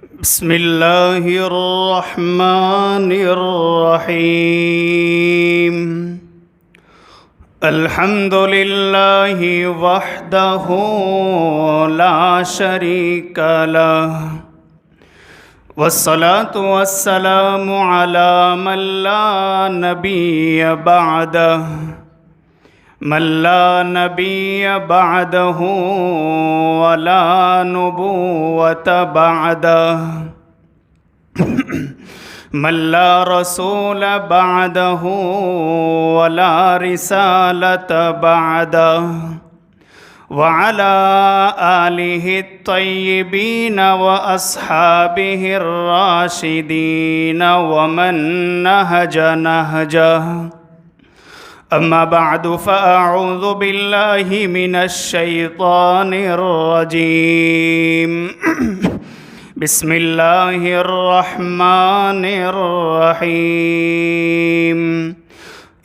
بسم اللہ الرحمن الرحیم الحمد للہ وحدہ لا شریک لہ والصلاة والسلام علی من لا نبی بعدہ من لا نبی بعدہ ولا نبوۃ بعدہ من لا رسول بعدہ ولا رسالۃ بعدہ وعلى آلہ الطیبین واصحابہ الراشدین ومن نہج نہجہ اما بعد فاعوذ باللہ من الشیطان الرجیم بسم اللہ الرحمن الرحیم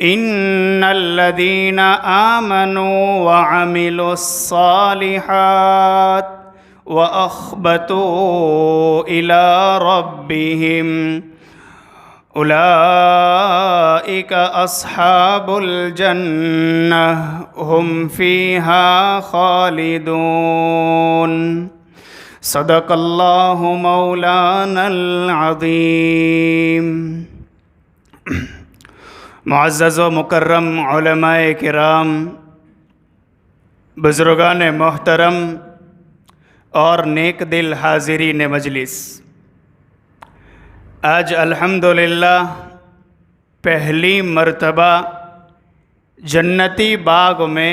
ان الذین آمنوا وعملوا الصالحات واخبتوا الی ربہم اولئک اصحاب الجنہ ہم فیہا خالدون صدق اللہ مولانا العظیم۔ معزز و مکرم علماء کرام، بزرگان محترم اور نیک دل حاضرین مجلس، آج الحمدللہ پہلی مرتبہ جنتی باغ میں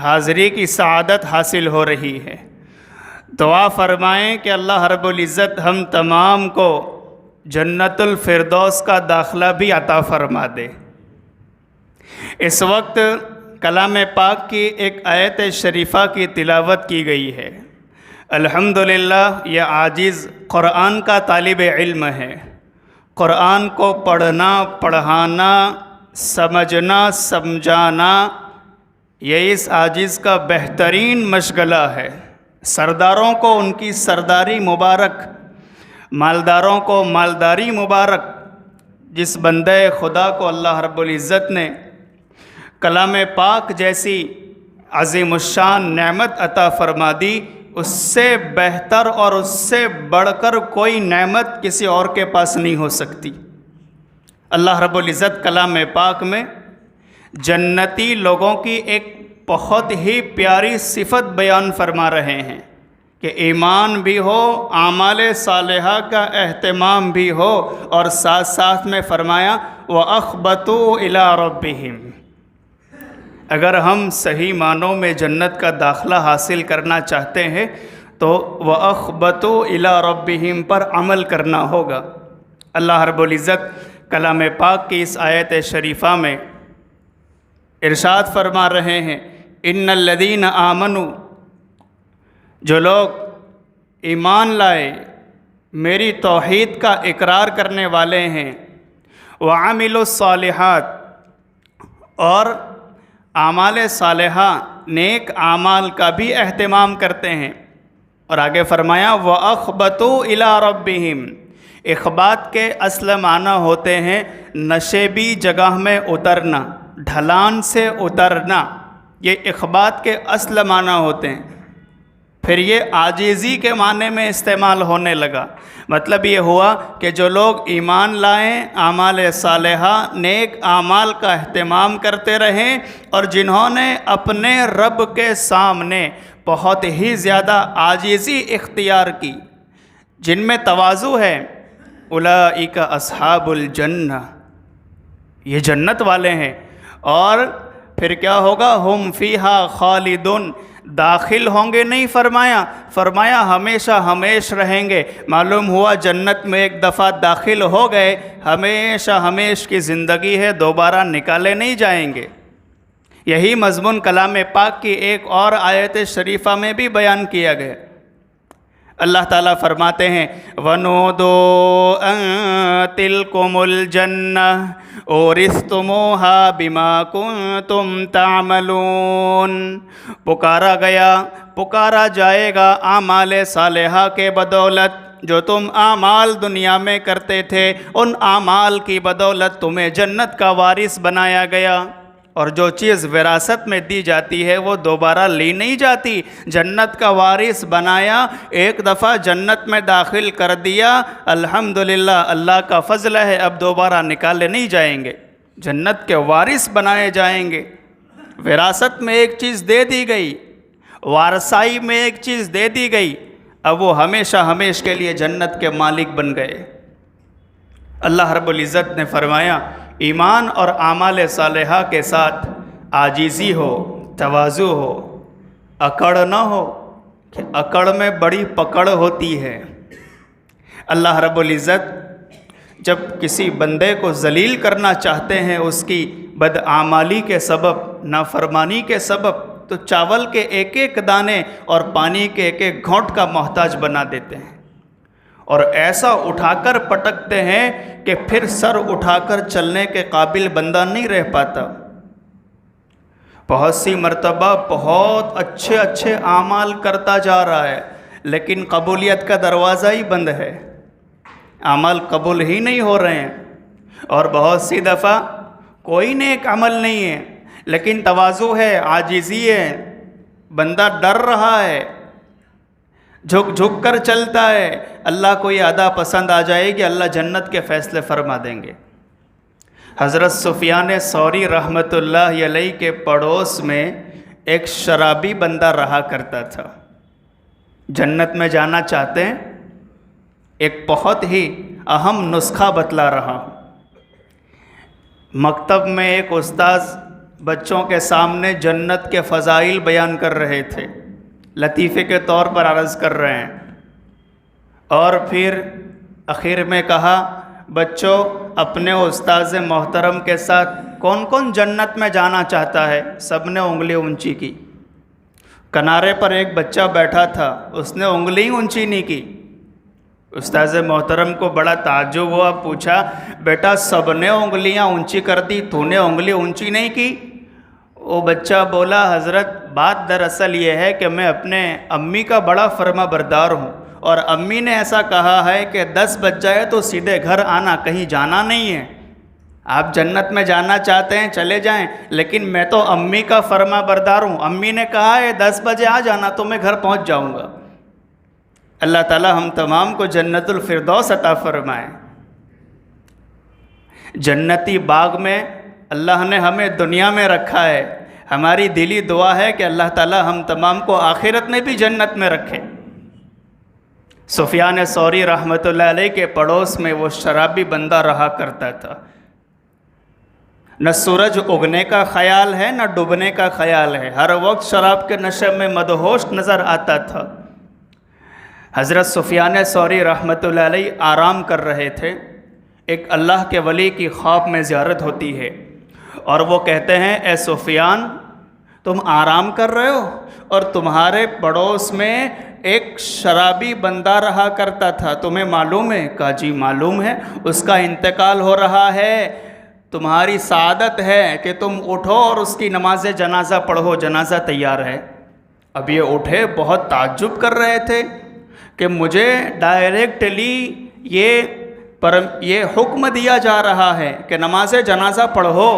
حاضری کی سعادت حاصل ہو رہی ہے۔ دعا فرمائیں کہ اللہ رب العزت ہم تمام کو جنت الفردوس کا داخلہ بھی عطا فرما دے۔ اس وقت کلام پاک کی ایک آیت شریفہ کی تلاوت کی گئی ہے۔ الحمدللہ یہ عاجز قرآن کا طالب علم ہے۔ قرآن کو پڑھنا، پڑھانا، سمجھنا، سمجھانا یہ اس عاجز کا بہترین مشغلہ ہے۔ سرداروں کو ان کی سرداری مبارک، مالداروں کو مالداری مبارک۔ جس بندے خدا کو اللہ رب العزت نے کلام پاک جیسی عظیم الشان نعمت عطا فرما دی، اس سے بہتر اور اس سے بڑھ کر کوئی نعمت کسی اور کے پاس نہیں ہو سکتی۔ اللہ رب العزت کلام پاک میں جنتی لوگوں کی ایک بہت ہی پیاری صفت بیان فرما رہے ہیں کہ ایمان بھی ہو، اعمال صالحہ کا اہتمام بھی ہو، اور ساتھ ساتھ میں فرمایا وَأَخْبَتُوا إِلَىٰ رَبِّهِمْ۔ اگر ہم صحیح معنوں میں جنت کا داخلہ حاصل کرنا چاہتے ہیں تو وَأَخْبَتُوا إِلَىٰ رَبِّهِمْ پر عمل کرنا ہوگا۔ اللہ رب العزت کلام پاک کی اس آیت شریفہ میں ارشاد فرما رہے ہیں ان الذین آمنوا، جو لوگ ایمان لائے، میری توحید کا اقرار کرنے والے ہیں، وعملوا الصالحات، اور اعمال صالحہ نیک اعمال کا بھی اہتمام کرتے ہیں، اور آگے فرمایا وَأَخْبَتُوا إِلَىٰ رَبِّهِمْ۔ اخبات کے اصل معنی ہوتے ہیں نشیبی جگہ میں اترنا، ڈھلان سے اترنا، یہ اخبات کے اصل معنی ہوتے ہیں۔ پھر یہ عاجزی کے معنی میں استعمال ہونے لگا۔ مطلب یہ ہوا کہ جو لوگ ایمان لائیں، اعمال صالحہ نیک اعمال کا اہتمام کرتے رہیں، اور جنہوں نے اپنے رب کے سامنے بہت ہی زیادہ عاجزی اختیار کی، جن میں تواضع ہے، اولئک اصحاب الجنہ، یہ جنت والے ہیں۔ اور پھر کیا ہوگا؟ ہم فیہا خالدون، داخل ہوں گے نہیں فرمایا ہمیشہ ہمیش رہیں گے۔ معلوم ہوا جنت میں ایک دفعہ داخل ہو گئے، ہمیشہ ہمیش کی زندگی ہے، دوبارہ نکالے نہیں جائیں گے۔ یہی مضمون کلام پاک کی ایک اور آیت شریفہ میں بھی بیان کیا گیا۔ اللہ تعالیٰ فرماتے ہیں وَنُودُوا أَن تِلْكُمُ الْجَنَّةُ اورثتموها بما کنتم تعملون، پکارا جائے گا اعمال صالحہ کے بدولت، جو تم اعمال دنیا میں کرتے تھے ان اعمال کی بدولت تمہیں جنت کا وارث بنایا گیا، اور جو چیز وراثت میں دی جاتی ہے وہ دوبارہ لی نہیں جاتی۔ جنت کا وارث بنایا، ایک دفعہ جنت میں داخل کر دیا، الحمدللہ اللہ کا فضل ہے، اب دوبارہ نکالے نہیں جائیں گے، جنت کے وارث بنائے جائیں گے۔ وراثت میں ایک چیز دے دی گئی، وارثائی میں ایک چیز دے دی گئی، اب وہ ہمیشہ ہمیش کے لیے جنت کے مالک بن گئے۔ اللہ رب العزت نے فرمایا ایمان اور اعمال صالحہ کے ساتھ عاجزی ہو، تواضع ہو، اکڑ نہ ہو کہ اکڑ میں بڑی پکڑ ہوتی ہے۔ اللہ رب العزت جب کسی بندے کو ذلیل کرنا چاہتے ہیں اس کی بدعمالی کے سبب، نافرمانی کے سبب، تو چاول کے ایک ایک دانے اور پانی کے ایک ایک گھونٹ کا محتاج بنا دیتے ہیں، اور ایسا اٹھا کر پٹکتے ہیں کہ پھر سر اٹھا کر چلنے کے قابل بندہ نہیں رہ پاتا۔ بہت سی مرتبہ بہت اچھے اچھے اعمال کرتا جا رہا ہے لیکن قبولیت کا دروازہ ہی بند ہے، اعمال قبول ہی نہیں ہو رہے ہیں۔ اور بہت سی دفعہ کوئی نیک عمل نہیں ہے لیکن تواضع ہے، عاجزی ہے، بندہ ڈر رہا ہے، جھک جھک کر چلتا ہے، اللہ کو یہ ادا پسند آ جائے گی، اللہ جنت کے فیصلے فرما دیں گے۔ حضرت سفیان ثوری رحمۃ اللہ علیہ کے پڑوس میں ایک شرابی بندہ رہا کرتا تھا۔ جنت میں جانا چاہتے ہیں؟ ایک بہت ہی اہم نسخہ بتلا رہا ہوں۔ مکتب میں ایک استاذ بچوں کے سامنے جنت کے فضائل بیان کر رہے تھے، لطیفے کے طور پر عرض کر رہے ہیں، اور پھر آخر میں کہا بچوں اپنے استاذ محترم کے ساتھ کون کون جنت میں جانا چاہتا ہے؟ سب نے انگلی اونچی کی۔ کنارے پر ایک بچہ بیٹھا تھا، اس نے انگلی اونچی نہیں کی۔ استاذ محترم کو بڑا تعجب ہوا، پوچھا بیٹا سب نے انگلیاں اونچی کر دی، تو نے انگلی اونچی نہیں کی؟ وہ بچہ بولا حضرت بات دراصل یہ ہے کہ میں اپنے امی کا بڑا فرما بردار ہوں، اور امی نے ایسا کہا ہے کہ 10 بج جائے تو سیدھے گھر آنا، کہیں جانا نہیں ہے۔ آپ جنت میں جانا چاہتے ہیں چلے جائیں، لیکن میں تو امی کا فرما بردار ہوں، امی نے کہا ہے 10 بجے آ جانا تو میں گھر پہنچ جاؤں گا۔ اللہ تعالی ہم تمام کو جنت الفردوس عطا فرمائے۔ جنتی باغ میں اللہ نے ہمیں دنیا میں رکھا ہے، ہماری دلی دعا ہے کہ اللہ تعالی ہم تمام کو آخرت میں بھی جنت میں رکھے۔ سفیان ثوری رحمۃ اللہ علیہ کے پڑوس میں وہ شرابی بندہ رہا کرتا تھا۔ نہ سورج اگنے کا خیال ہے نہ ڈوبنے کا خیال ہے، ہر وقت شراب کے نشے میں مدہوش نظر آتا تھا۔ حضرت سفیان ثوری رحمۃ اللہ علیہ آرام کر رہے تھے، ایک اللہ کے ولی کی خواب میں زیارت ہوتی ہے، اور وہ کہتے ہیں اے سفیان تم آرام کر رہے ہو اور تمہارے پڑوس میں ایک شرابی بندہ رہا کرتا تھا، تمہیں معلوم ہے؟ کہا جی معلوم ہے، اس کا انتقال ہو رہا ہے، تمہاری سعادت ہے کہ تم اٹھو اور اس کی نماز جنازہ پڑھو، جنازہ تیار ہے۔ اب یہ اٹھے، بہت تعجب کر رہے تھے کہ مجھے ڈائریکٹلی یہ حکم دیا جا رہا ہے کہ نماز جنازہ پڑھو،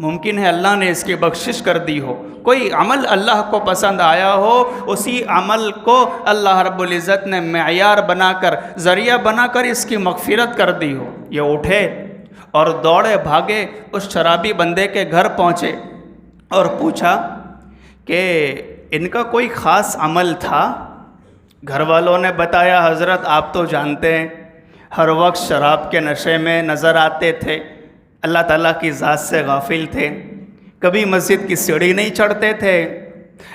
ممکن ہے اللہ نے اس کی بخشش کر دی ہو، کوئی عمل اللہ کو پسند آیا ہو، اسی عمل کو اللہ رب العزت نے معیار بنا کر، ذریعہ بنا کر اس کی مغفرت کر دی ہو۔ یہ اٹھے اور دوڑے بھاگے اس شرابی بندے کے گھر پہنچے اور پوچھا کہ ان کا کوئی خاص عمل تھا؟ گھر والوں نے بتایا حضرت آپ تو جانتے ہیں ہر وقت شراب کے نشے میں نظر آتے تھے، اللہ تعالیٰ کی ذات سے غافل تھے، کبھی مسجد کی سیڑھی نہیں چڑھتے تھے،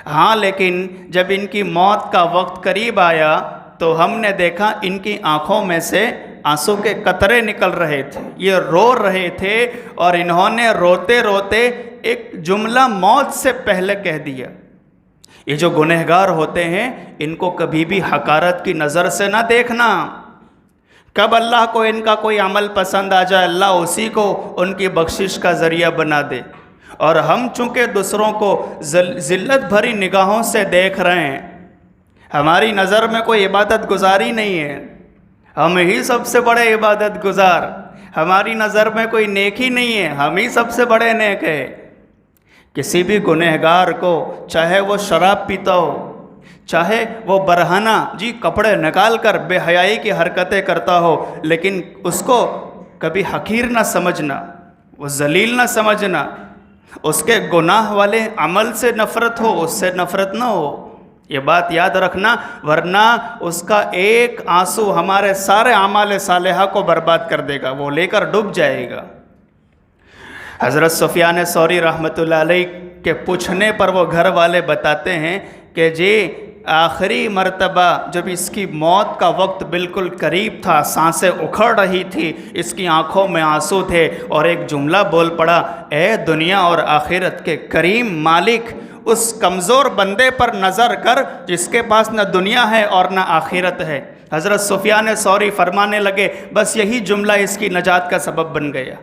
ہاں لیکن جب ان کی موت کا وقت قریب آیا تو ہم نے دیکھا ان کی آنکھوں میں سے آنسو کے قطرے نکل رہے تھے، یہ رو رہے تھے، اور انہوں نے روتے روتے ایک جملہ موت سے پہلے کہہ دیا۔ یہ جو گنہگار ہوتے ہیں ان کو کبھی بھی حقارت کی نظر سے نہ دیکھنا، کب اللہ کو ان کا کوئی عمل پسند آ جائے اللہ اسی کو ان کی بخشش کا ذریعہ بنا دے، اور ہم چونکہ دوسروں کو ذلت بھری نگاہوں سے دیکھ رہے ہیں، ہماری نظر میں کوئی عبادت گزاری نہیں ہے، ہم ہی سب سے بڑے عبادت گزار، ہماری نظر میں کوئی نیک ہی نہیں ہے، ہم ہی سب سے بڑے نیک ہے۔ کسی بھی گنہگار کو، چاہے وہ شراب پیتا ہو، چاہے وہ برہنہ کپڑے نکال کر بے حیائی کی حرکتیں کرتا ہو، لیکن اس کو کبھی حقیر نہ سمجھنا، وہ ذلیل نہ سمجھنا، اس کے گناہ والے عمل سے نفرت ہو، اس سے نفرت نہ ہو، یہ بات یاد رکھنا، ورنہ اس کا ایک آنسو ہمارے سارے اعمال صالحہ کو برباد کر دے گا، وہ لے کر ڈوب جائے گا۔ حضرت سفیان ثوری رحمۃ اللہ علیہ کے پوچھنے پر وہ گھر والے بتاتے ہیں کہ آخری مرتبہ جب اس کی موت کا وقت بالکل قریب تھا، سانسیں اکھڑ رہی تھی، اس کی آنکھوں میں آنسو تھے، اور ایک جملہ بول پڑا، اے دنیا اور آخرت کے کریم مالک، اس کمزور بندے پر نظر کر جس کے پاس نہ دنیا ہے اور نہ آخرت ہے۔ حضرت سفیان ثوری فرمانے لگے، بس یہی جملہ اس کی نجات کا سبب بن گیا۔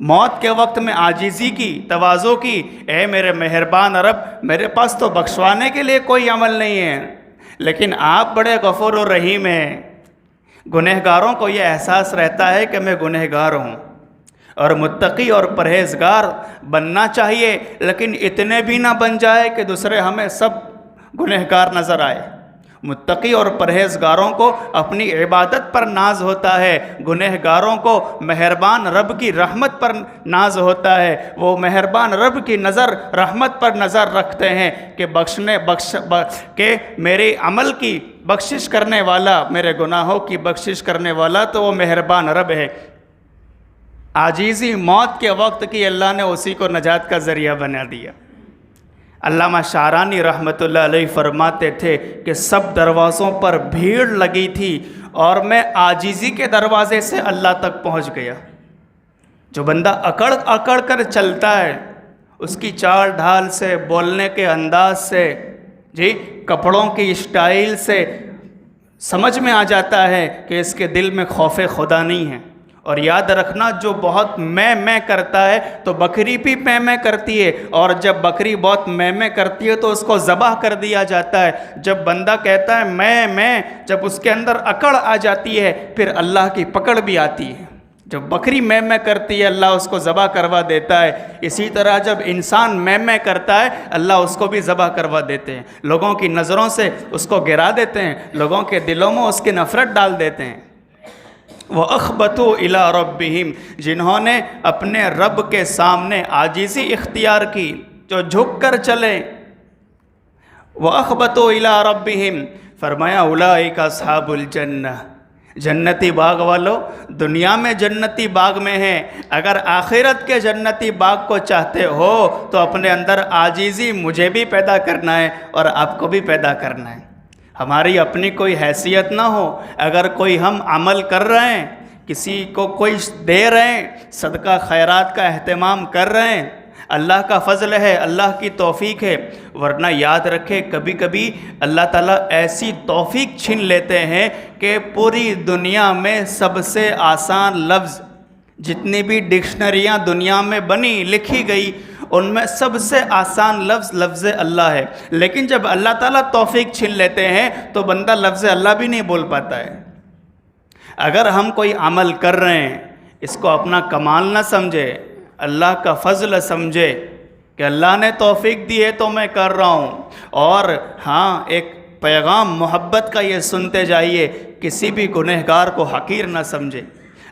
موت کے وقت میں عاجزی کی، تواضع کی، اے میرے مہربان رب، میرے پاس تو بخشوانے کے لیے کوئی عمل نہیں ہے، لیکن آپ بڑے غفور و رحیم ہیں۔ گنہگاروں کو یہ احساس رہتا ہے کہ میں گنہگار ہوں، اور متقی اور پرہیزگار بننا چاہیے، لیکن اتنے بھی نہ بن جائے کہ دوسرے ہمیں سب گنہگار نظر آئے۔ متقی اور پرہیزگاروں کو اپنی عبادت پر ناز ہوتا ہے، گنہگاروں کو مہربان رب کی رحمت پر ناز ہوتا ہے۔ وہ مہربان رب کی نظر، رحمت پر نظر رکھتے ہیں کہ کہ میرے عمل کی بخشش کرنے والا، میرے گناہوں کی بخشش کرنے والا تو وہ مہربان رب ہے۔ عاجزی موت کے وقت کی اللہ نے اسی کو نجات کا ذریعہ بنا دیا۔ علامہ شعرانی رحمۃ اللہ علیہ فرماتے تھے کہ سب دروازوں پر بھیڑ لگی تھی اور میں عاجزی کے دروازے سے اللہ تک پہنچ گیا۔ جو بندہ اکڑ اکڑ کر چلتا ہے، اس کی چال ڈھال سے، بولنے کے انداز سے، کپڑوں کی اسٹائل سے سمجھ میں آ جاتا ہے کہ اس کے دل میں خوف خدا نہیں ہے۔ اور یاد رکھنا، جو بہت میں کرتا ہے تو بکری بھی میں کرتی ہے، اور جب بکری بہت میں کرتی ہے تو اس کو ذبح کر دیا جاتا ہے۔ جب بندہ کہتا ہے میں، جب اس کے اندر اکڑ آ جاتی ہے پھر اللہ کی پکڑ بھی آتی ہے۔ جب بکری میں کرتی ہے اللہ اس کو ذبح کروا دیتا ہے، اسی طرح جب انسان میں کرتا ہے اللہ اس کو بھی ذبح کروا دیتے ہیں، لوگوں کی نظروں سے اس کو گرا دیتے ہیں، لوگوں کے دلوں میں اس کی نفرت ڈال دیتے ہیں۔ وَأَخْبَتُوا إِلَىٰ رَبِّهِمْ، جنہوں نے اپنے رب کے سامنے عاجزی اختیار کی، جو جھک کر چلے۔ وَأَخْبَتُوا إِلَىٰ رَبِّهِمْ، فرمایا أُولَٰئِكَ أَصْحَابُ الْجَنَّةِ، جنتی باغ والو، دنیا میں جنتی باغ میں ہیں، اگر آخرت کے جنتی باغ کو چاہتے ہو تو اپنے اندر عاجزی مجھے بھی پیدا کرنا ہے اور آپ کو بھی پیدا کرنا ہے۔ ہماری اپنی کوئی حیثیت نہ ہو، اگر کوئی ہم عمل کر رہے ہیں، کسی کو کوئی دے رہے ہیں، صدقہ خیرات کا اہتمام کر رہے ہیں، اللہ کا فضل ہے، اللہ کی توفیق ہے، ورنہ یاد رکھے کبھی کبھی اللہ تعالیٰ ایسی توفیق چھین لیتے ہیں کہ پوری دنیا میں سب سے آسان لفظ، جتنی بھی ڈکشنریاں دنیا میں بنی لکھی گئی، ان میں سب سے آسان لفظ اللہ ہے، لیکن جب اللہ تعالیٰ توفیق چھین لیتے ہیں تو بندہ لفظ اللہ بھی نہیں بول پاتا ہے۔ اگر ہم کوئی عمل کر رہے ہیں، اس کو اپنا کمال نہ سمجھے، اللہ کا فضل سمجھے کہ اللہ نے توفیق دی ہے تو میں کر رہا ہوں۔ اور ہاں، ایک پیغام محبت کا یہ سنتے جائیے، کسی بھی گنہگار کو حقیر نہ سمجھے۔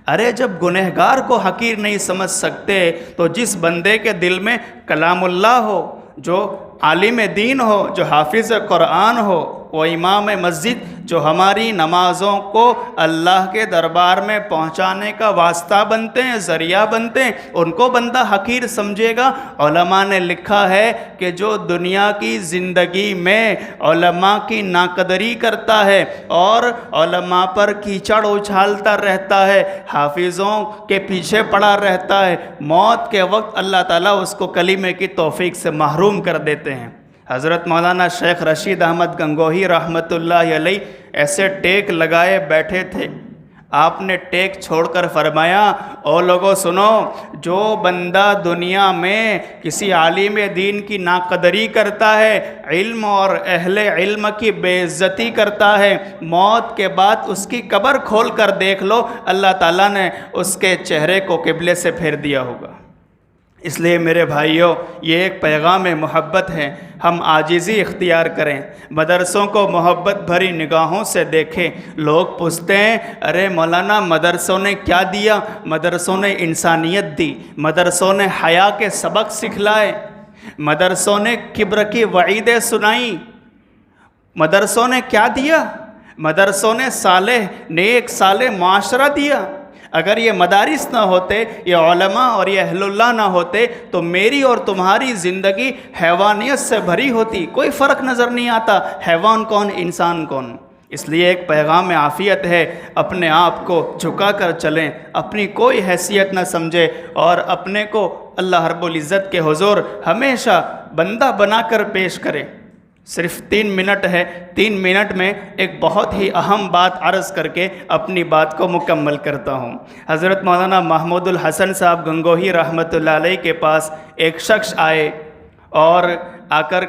ارے جب گنہگار کو حقیر نہیں سمجھ سکتے تو جس بندے کے دل میں کلام اللہ ہو، جو عالم دین ہو، جو حافظ قرآن ہو، وہ امام مسجد جو ہماری نمازوں کو اللہ کے دربار میں پہنچانے کا واسطہ بنتے ہیں، ذریعہ بنتے ہیں، ان کو بندہ حقیر سمجھے گا۔ علماء نے لکھا ہے کہ جو دنیا کی زندگی میں علماء کی ناقدری کرتا ہے اور علماء پر کیچڑ اچھالتا رہتا ہے، حافظوں کے پیچھے پڑا رہتا ہے، موت کے وقت اللہ تعالیٰ اس کو کلمے کی توفیق سے محروم کر دیتے ہیں۔ حضرت مولانا شیخ رشید احمد گنگوہی رحمۃ اللہ علیہ ایسے ٹیک لگائے بیٹھے تھے، آپ نے ٹیک چھوڑ کر فرمایا او لوگوں سنو، جو بندہ دنیا میں کسی عالم دین کی ناقدری کرتا ہے، علم اور اہل علم کی بے عزتی کرتا ہے، موت کے بعد اس کی قبر کھول کر دیکھ لو، اللہ تعالیٰ نے اس کے چہرے کو قبلے سے پھیر دیا ہوگا۔ اس لیے میرے بھائیوں، یہ ایک پیغام محبت ہے، ہم عاجزی اختیار کریں، مدرسوں کو محبت بھری نگاہوں سے دیکھیں۔ لوگ پوچھتے ہیں ارے مولانا مدرسوں نے کیا دیا؟ مدرسوں نے انسانیت دی، مدرسوں نے حیا کے سبق سکھلائے، مدرسوں نے کبر کی وعیدیں سنائیں۔ مدرسوں نے کیا دیا؟ مدرسوں نے صالح نیک صالح معاشرہ دیا۔ اگر یہ مدارس نہ ہوتے، یہ علماء اور یہ اہل اللہ نہ ہوتے تو میری اور تمہاری زندگی حیوانیت سے بھری ہوتی، کوئی فرق نظر نہیں آتا، حیوان کون انسان کون۔ اس لیے ایک پیغام عافیت ہے، اپنے آپ کو جھکا کر چلیں، اپنی کوئی حیثیت نہ سمجھے اور اپنے کو اللہ رب العزت کے حضور ہمیشہ بندہ بنا کر پیش کریں۔ صرف 3 منٹ ہے، 3 منٹ میں ایک بہت ہی اہم بات عرض کر کے اپنی بات کو مکمل کرتا ہوں۔ حضرت مولانا محمود الحسن صاحب گنگوہی رحمۃ اللہ علیہ کے پاس ایک شخص آئے اور آ کر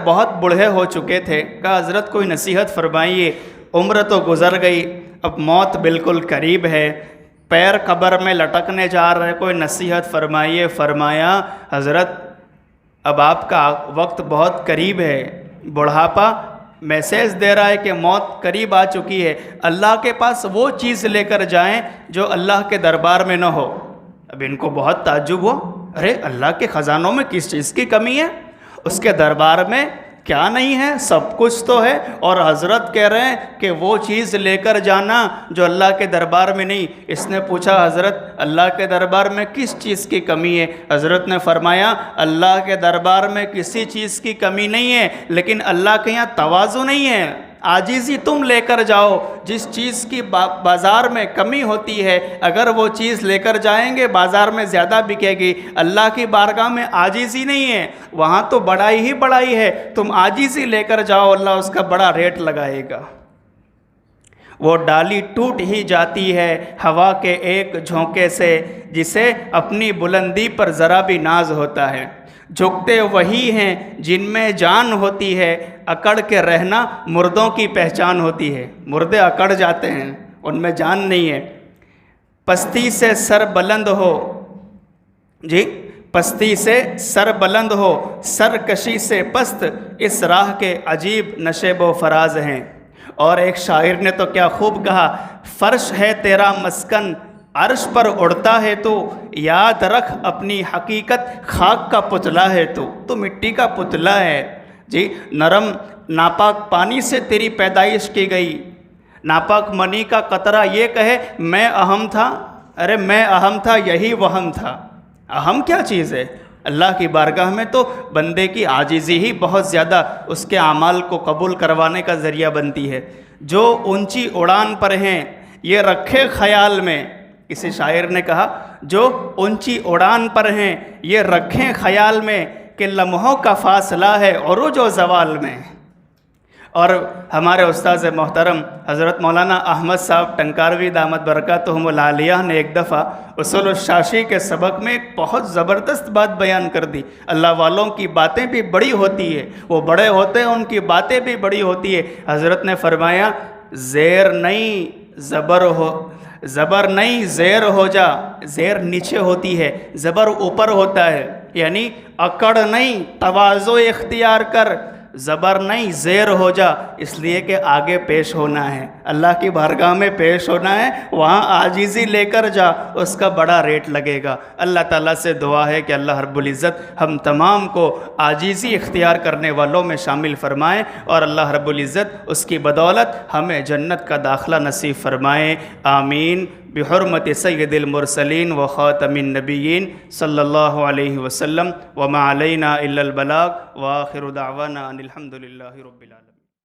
بہت بوڑھے ہو چکے تھے، کہا حضرت کوئی نصیحت فرمائیے، عمر تو گزر گئی، اب موت بالکل قریب ہے، پیر قبر میں لٹکنے جا رہے، کوئی نصیحت فرمائیے۔ فرمایا حضرت اب آپ کا وقت بہت قریب ہے، بڑھاپا میسیج دے رہا ہے کہ موت قریب آ چکی ہے، اللہ کے پاس وہ چیز لے کر جائیں جو اللہ کے دربار میں نہ ہو۔ اب ان کو بہت تعجب ہوا، ارے اللہ کے خزانوں میں کس چیز کی کمی ہے؟ اس کے دربار میں کیا نہیں ہے؟ سب کچھ تو ہے، اور حضرت کہہ رہے ہیں کہ وہ چیز لے کر جانا جو اللہ کے دربار میں نہیں۔ اس نے پوچھا حضرت اللہ کے دربار میں کس چیز کی کمی ہے؟ حضرت نے فرمایا اللہ کے دربار میں کسی چیز کی کمی نہیں ہے، لیکن اللہ کے یہاں تواضع نہیں ہے، عاجزی تم لے کر جاؤ۔ جس چیز کی بازار میں کمی ہوتی ہے، اگر وہ چیز لے کر جائیں گے بازار میں زیادہ بکے گی۔ اللہ کی بارگاہ میں عاجزی نہیں ہے، وہاں تو بڑائی ہی بڑائی ہے، تم عاجزی لے کر جاؤ، اللہ اس کا بڑا ریٹ لگائے گا۔ وہ ڈالی ٹوٹ ہی جاتی ہے ہوا کے ایک جھونکے سے، جسے اپنی بلندی پر ذرا بھی ناز ہوتا ہے۔ جھکتے وہی ہیں جن میں جان ہوتی ہے، اکڑ کے رہنا مردوں کی پہچان ہوتی ہے۔ مردے اکڑ جاتے ہیں، ان میں جان نہیں ہے۔ پستی سے سر بلند ہو، جی پستی سے سر بلند ہو، سرکشی سے پست، اس راہ کے عجیب نشیب و فراز ہیں۔ اور ایک شاعر نے تو کیا خوب کہا، فرش ہے تیرا مسکن عرش پر اڑتا ہے تو، یاد رکھ اپنی حقیقت خاک کا پتلا ہے تو مٹی کا پتلا ہے۔ جی نرم ناپاک پانی سے تیری پیدائش کی گئی، ناپاک منی کا قطرہ یہ کہے میں اہم تھا، ارے میں اہم تھا یہی وہم تھا۔ اہم کیا چیز ہے؟ اللہ کی بارگاہ میں تو بندے کی عاجزی ہی بہت زیادہ اس کے اعمال کو قبول کروانے کا ذریعہ بنتی ہے۔ جو اونچی اڑان پر ہیں یہ رکھے خیال میں، کسی شاعر نے کہا جو اونچی اڑان پر ہیں یہ رکھیں خیال میں کہ لمحوں کا فاصلہ ہے عروج و زوال میں۔ اور ہمارے استاذ محترم حضرت مولانا احمد صاحب ٹنکاروی دامت برکاتہم العالیہ نے ایک دفعہ اصول الشاشی کے سبق میں ایک بہت زبردست بات بیان کر دی۔ اللہ والوں کی باتیں بھی بڑی ہوتی ہے، وہ بڑے ہوتے ہیں ان کی باتیں بھی بڑی ہوتی ہے۔ حضرت نے فرمایا زیر نہیں زبر نہیں زیر ہو جا، زیر نیچے ہوتی ہے، زبر اوپر ہوتا ہے، یعنی اکڑ نہیں تواضع اختیار کر، زبر نہیں زیر ہو جا، اس لیے کہ آگے پیش ہونا ہے، اللہ کی بارگاہ میں پیش ہونا ہے، وہاں عاجزی لے کر جا، اس کا بڑا ریٹ لگے گا۔ اللہ تعالیٰ سے دعا ہے کہ اللہ رب العزت ہم تمام کو عاجزی اختیار کرنے والوں میں شامل فرمائے، اور اللہ رب العزت اس کی بدولت ہمیں جنت کا داخلہ نصیب فرمائے، آمین، بحرمت سید المرسلین و خاتم النبیین صلی اللہ علیہ وسلم، وما علینا الا البلاغ، وآخر دعوانا ان الحمد للہ رب العالمین۔